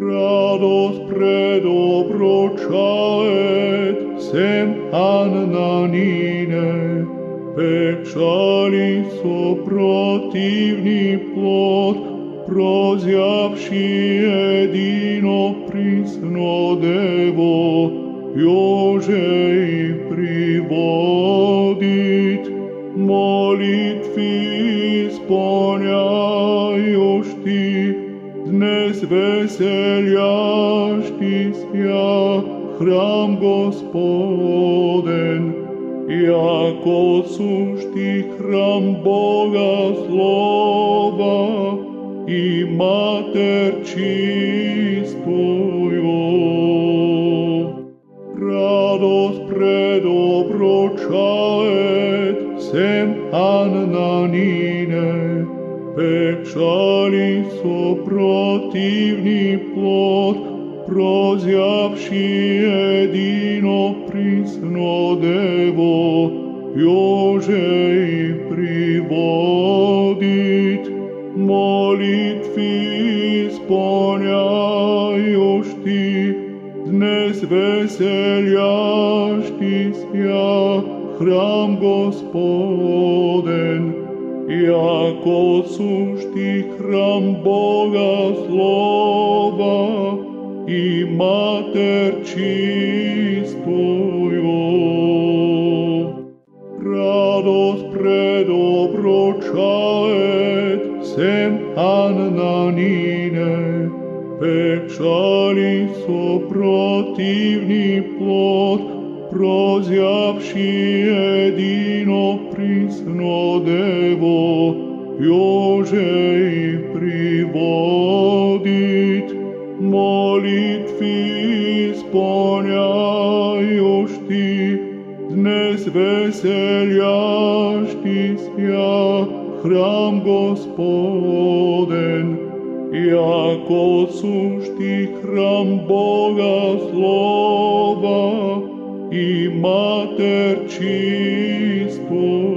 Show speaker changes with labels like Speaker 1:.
Speaker 1: Радост предоброчает сем аннанине, печали со противни плод, прозявши едино присно дево, јоже и приводит, молитви исполняјош ти, днес веселяшки сја храм Господен, јако сушти храм Бога слова и матер чистојо. Радост предоброчает сем аннанине, печали со противни плод, прозявши едино присно дево, јоже и приводит, молитви исполняјош ти, днес веселяшки сја храм Господен, јако сушти храм Бога слова и матер чистојо. Радост предоброчает сем аннанине, печали со противни плод, прозявши едино присно дево, јоже и приводит, молитви исполняјош ти, днес веселяшки сја храм Господен, јако сушти храм Бога слова и матер чистојо.